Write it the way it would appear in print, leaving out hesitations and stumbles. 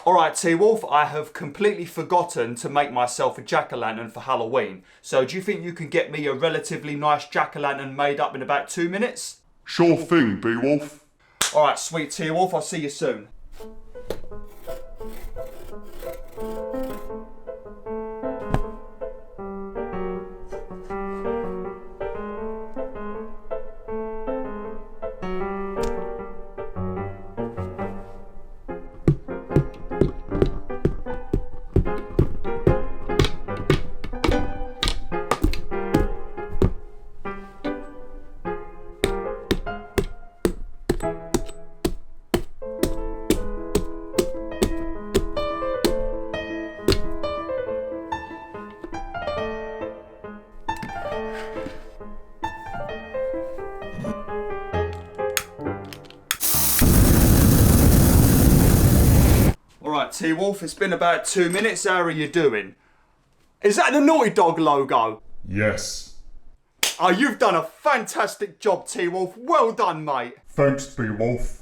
Alright T-Wolf, I have completely forgotten to make myself a jack-o'-lantern for Halloween. So do you think you can get me a relatively nice jack-o'-lantern made up in about 2 minutes? Sure thing, Bewolf. Alright, sweet T-Wolf, I'll see you soon. Alright T-Wolf, it's been about 2 minutes, how are you doing? Is that the Naughty Dog logo? Yes. Oh, you've done a fantastic job T-Wolf, well done mate. Thanks, Bewolf.